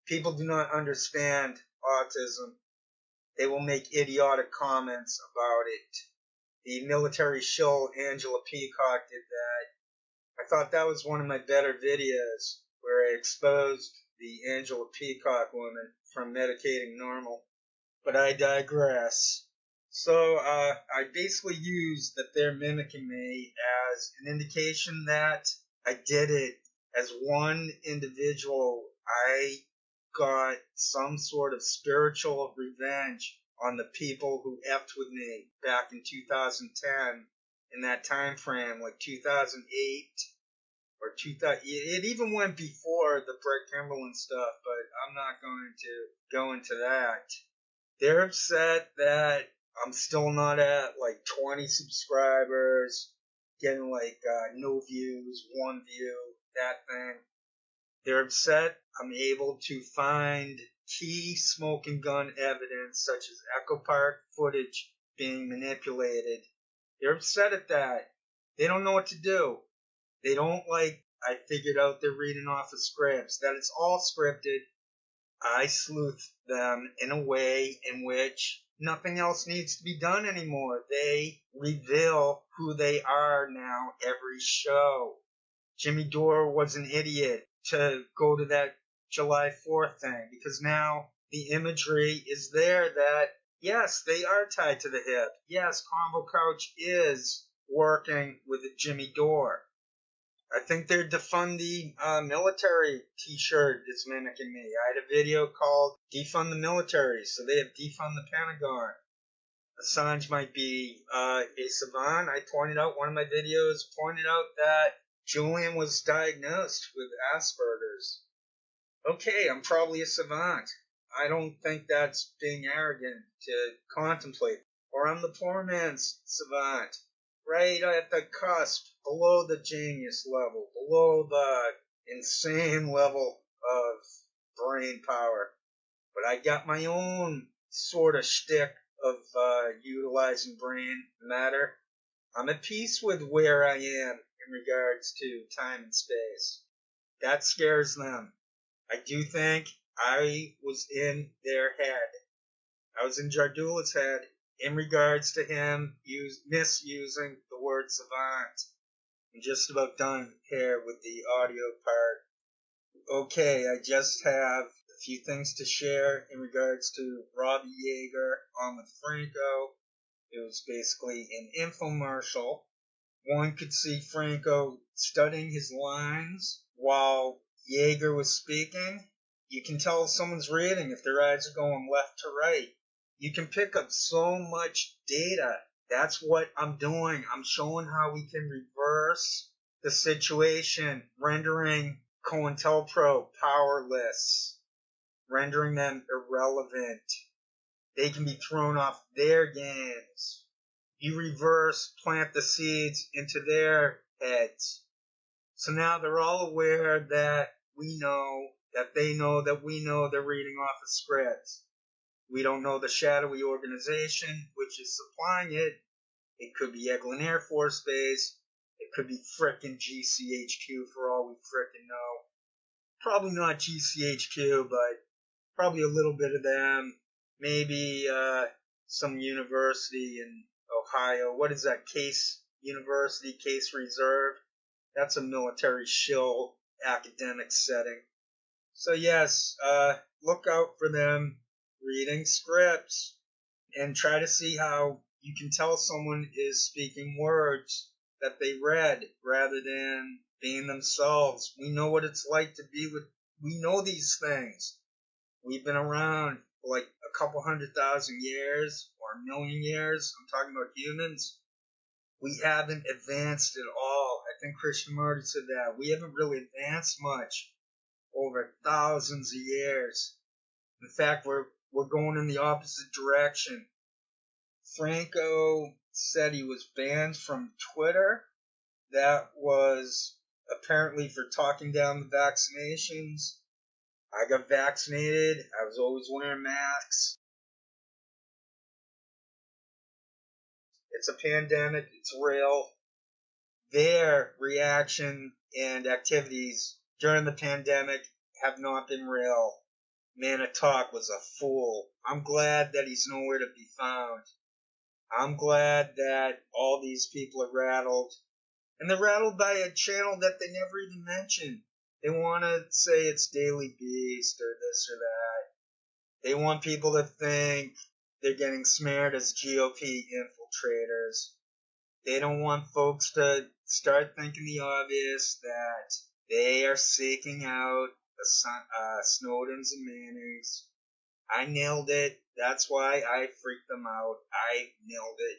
People do not understand autism. They will make idiotic comments about it. The military shill Angela Peacock did that. I thought that was one of my better videos where I exposed the Angela Peacock woman from medicating normal. But I digress. So I basically used that they're mimicking me as an indication that I did it as one individual. I got some sort of spiritual revenge on the people who effed with me back in 2010 in that time frame, like 2008 or 2000. It even went before the Brett Kimberlin stuff, but I'm not going to go into that. They're upset that I'm still not at like 20 subscribers, getting like no views, 1 view, that thing. They're upset I'm able to find key smoking gun evidence such as Echo Park footage being manipulated. They're upset at that. They don't know what to do. They don't like, I figured out they're reading off of scripts, that it's all scripted. I sleuth them in a way in which nothing else needs to be done anymore. They reveal who they are now every show. Jimmy Dore was an idiot to go to that July 4th thing because now the imagery is there that, yes, they are tied to the hip. Yes, Convo Couch is working with Jimmy Dore. I think their defund the military t-shirt is mimicking me. I had a video called Defund the Military, so they have defund the Pentagon. Assange might be a savant. I pointed out, one of my videos pointed out that Julian was diagnosed with Asperger's. Okay, I'm probably a savant. I don't think that's being arrogant to contemplate. Or I'm the poor man's savant. Right at the cusp, below the genius level, below the insane level of brain power. But I got my own sort of shtick of utilizing brain matter. I'm at peace with where I am in regards to time and space. That scares them. I do think I was in their head. I was in Jardula's head in regards to him misusing the word savant. I'm just about done here with the audio part. Okay, I just have a few things to share in regards to Robbie Yeager on with Franco. It was basically an infomercial. One could see Franco studying his lines while Yeager was speaking. You can tell someone's reading if their eyes are going left to right. You can pick up so much data. That's what I'm doing. I'm showing how we can reverse the situation, rendering cointelpro powerless, rendering them irrelevant. They can be thrown off their games. You reverse, plant the seeds into their heads. So now they're all aware that we know, that they know, that we know they're reading off of scripts. We don't know the shadowy organization which is supplying it. It could be Eglin Air Force Base. It could be frickin' GCHQ for all we frickin' know. Probably not GCHQ, but probably a little bit of them. Maybe some university in Ohio. What is that? Case University, Case Reserve? That's a military shill academic setting. So yes, look out for them reading scripts and try to see how you can tell someone is speaking words that they read rather than being themselves. We know what it's like to be with, we know these things. We've been around for like a couple 100,000 years or a million years. I'm talking about humans. We haven't advanced at all. I think Christian Marty said that. We haven't really advanced much over thousands of years. In fact, we're going in the opposite direction. Franco said he was banned from Twitter. That was apparently for talking down the vaccinations. I got vaccinated. I was always wearing masks. It's a pandemic. It's real. Their reaction and activities during the pandemic have not been real. Man of Talk was a fool. I'm glad that he's nowhere to be found. I'm glad that all these people are rattled. And they're rattled by a channel that they never even mentioned. They want to say it's Daily Beast or this or that. They want people to think they're getting smeared as GOP infiltrators. They don't want folks to start thinking the obvious that they are seeking out Snowdens and Mannings. I nailed it. That's why I freaked them out. I nailed it.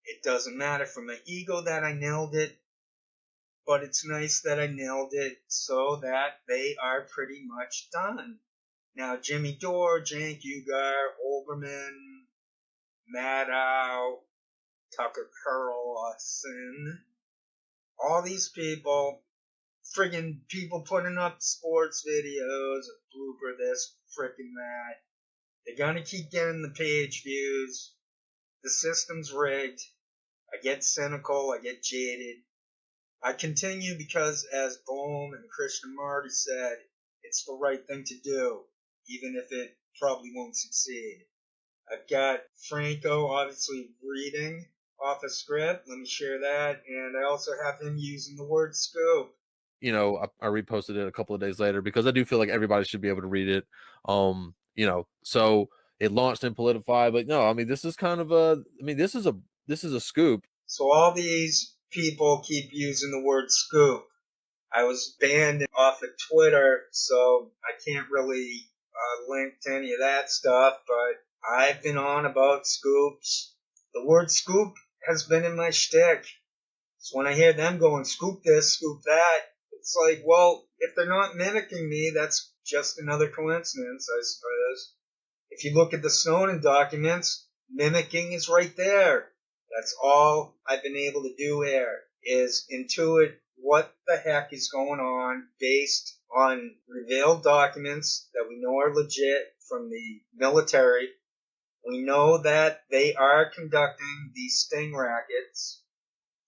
It doesn't matter for my ego that I nailed it, but it's nice that I nailed it so that they are pretty much done. Now, Jimmy Dore, Cenk Uygur, Olbermann, Maddow, Tucker Carlson, all these people, friggin' people putting up sports videos, blooper this, frickin' that. They're gonna keep getting the page views. The system's rigged. I get cynical, I get jaded. I continue because, as Bohm and Krishnamurti said, it's the right thing to do, even if it probably won't succeed. I've got Franco obviously reading off a script. Let me share that. And I also have him using the word scoop. You know, I reposted it a couple of days later because I do feel like everybody should be able to read it. You know, so it launched in Politify, but no, I mean, this is kind of this is a scoop. So all these people keep using the word scoop. I was banned off of Twitter, so I can't really link to any of that stuff, but I've been on about scoops. The word scoop has been in my shtick. So when I hear them going, scoop this, scoop that, it's like, well, if they're not mimicking me, that's just another coincidence, I suppose. If you look at the Snowden documents, mimicking is right there. That's all I've been able to do here, is intuit what the heck is going on based on revealed documents that we know are legit from the military. We know that they are conducting these sting rackets.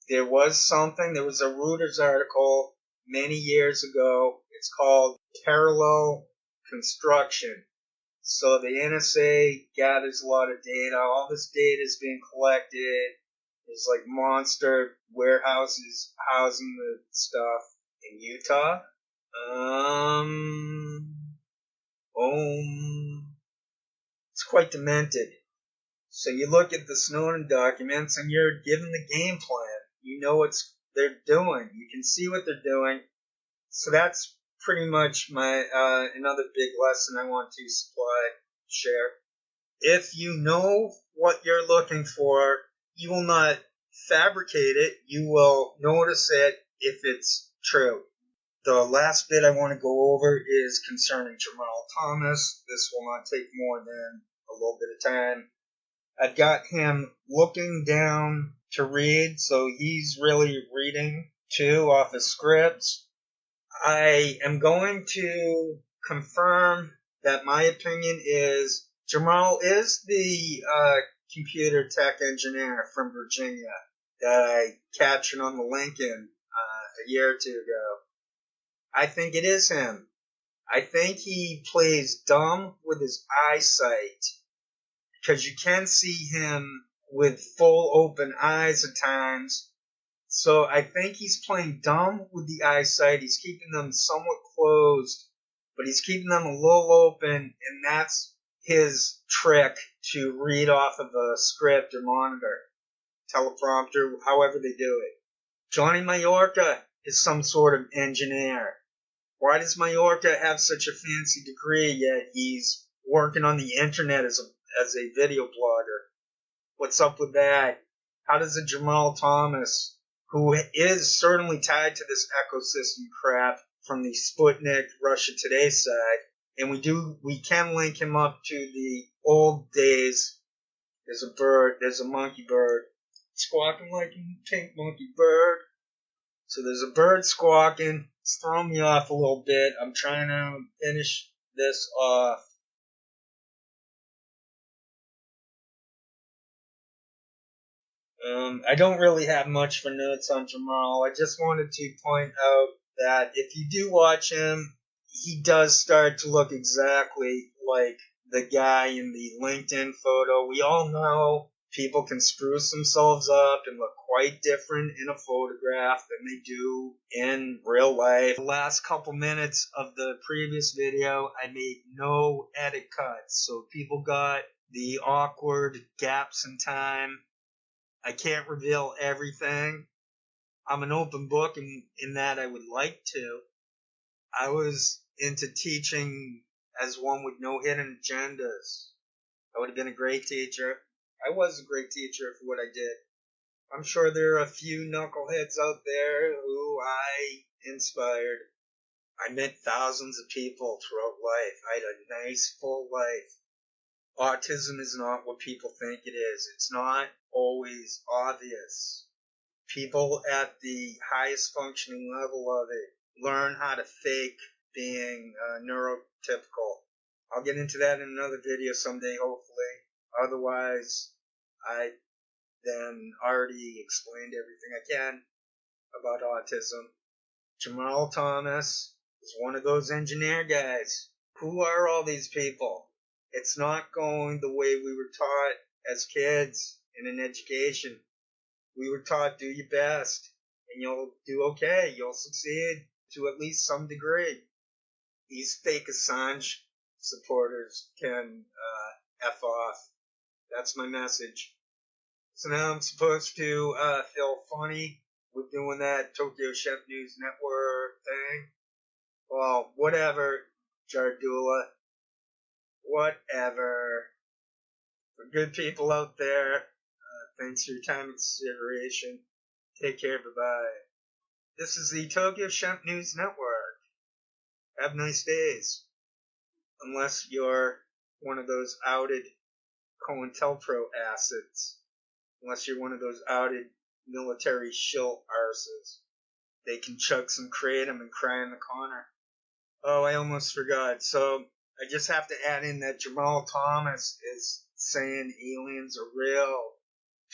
There was a Reuters article many years ago. It's called Parallel Construction. So the NSA gathers a lot of data. All this data is being collected. There's like monster warehouses housing the stuff in Utah. It's quite demented. So you look at the Snowden documents and you're given the game plan. You know what they're doing. You can see what they're doing. So that's pretty much my another big lesson I want to share. If you know what you're looking for, you will not fabricate it. You will notice it if it's true. The last bit I want to go over is concerning Jamarl Thomas. This will not take more than a little bit of time. I've got him looking down to read, so he's really reading too off his scripts. I am going to confirm that my opinion is Jamarl is the computer tech engineer from Virginia that I captured on the Lincoln a year or two ago. I think it is him. I think he plays dumb with his eyesight, because you can see him with full open eyes at times. So I think he's playing dumb with the eyesight. He's keeping them somewhat closed, but he's keeping them a little open, and that's his trick to read off of a script or monitor, teleprompter, however they do it. Johnny Mayorca is some sort of engineer. Why does Mayorca have such a fancy degree, yet he's working on the internet as a video blogger? What's up with that? How does a Jamarl Thomas, who is certainly tied to this ecosystem crap from the Sputnik Russia Today side, and we can link him up to the old days. There's a monkey bird, squawking like a pink monkey bird. So there's a bird squawking. It's throwing me off a little bit. I'm trying to finish this off. I don't really have much for notes on Jamarl. I just wanted to point out that if you do watch him, he does start to look exactly like the guy in the LinkedIn photo. We all know people can spruce themselves up and look quite different in a photograph than they do in real life. The last couple minutes of the previous video, I made no edit cuts, so people got the awkward gaps in time. I can't reveal everything. I'm an open book in that I would like to. I was into teaching as one with no hidden agendas. I would have been a great teacher. I was a great teacher for what I did. I'm sure there are a few knuckleheads out there who I inspired. I met thousands of people throughout life. I had a nice, full life. Autism is not what people think it is. It's not always obvious. People at the highest functioning level of it learn how to fake being neurotypical. I'll get into that in another video someday, hopefully. Otherwise, I then already explained everything I can about autism. Jamarl Thomas is one of those engineer guys. Who are all these people? It's not going the way we were taught as kids in an education. We were taught, do your best, and you'll do okay. You'll succeed to at least some degree. These fake Assange supporters can F off. That's my message. So now I'm supposed to feel funny with doing that Tokyo Chef News Network thing. Well, whatever, Jardula. Whatever. For good people out there, thanks for your time and consideration. Take care, bye-bye. This is the Tokyo Chef News Network. Have nice days. Unless you're one of those outed cointelpro assets. Unless you're one of those outed military shill arses. They can chug some kratom and cry in the corner. Oh, I almost forgot. So, I just have to add in that Jamarl Thomas is saying aliens are real.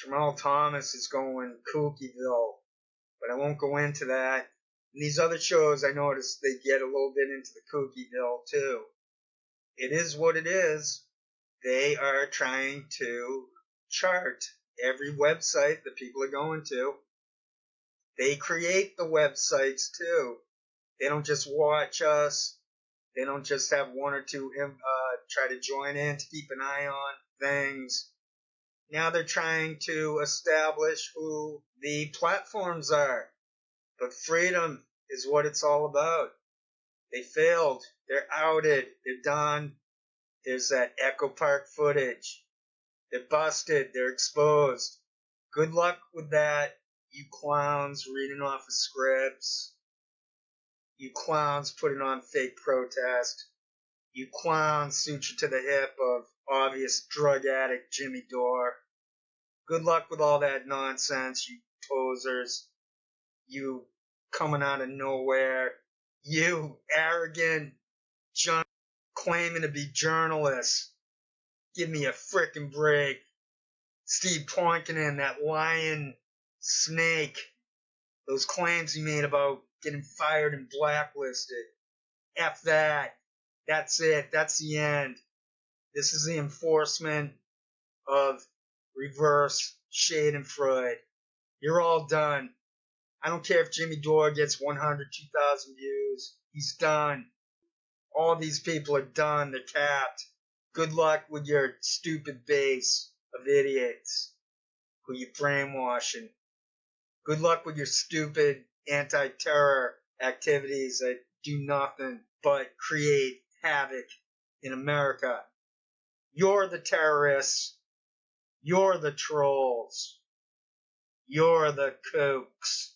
Jamarl Thomas is going kookyville. But I won't go into that. In these other shows, I noticed they get a little bit into the kookyville, too. It is what it is. They are trying to chart every website that people are going to. They create the websites, too. They don't just watch us. They don't just have one or two try to join in to keep an eye on things. Now they're trying to establish who the platforms are. But freedom is what it's all about. They failed. They're outed. They're done. There's that Echo Park footage. They're busted. They're exposed. Good luck with that, you clowns reading off of scripts. You clowns putting on fake protest. You clowns sutured to the hip of obvious drug addict Jimmy Dore. Good luck with all that nonsense, you posers. You coming out of nowhere. You arrogant claiming to be journalists. Give me a frickin' break. Steve Poinkin, that lying snake. Those claims he made about getting fired and blacklisted. F that. That's it. That's the end. This is the enforcement of reverse Schadenfreude. You're all done. I don't care if Jimmy Dore gets 100, 2,000 views. He's done. All these people are done. They're capped. Good luck with your stupid base of idiots who you're brainwashing. Good luck with your stupid anti-terror activities that do nothing but create havoc in America. You're the terrorists. You're the trolls. You're the kooks.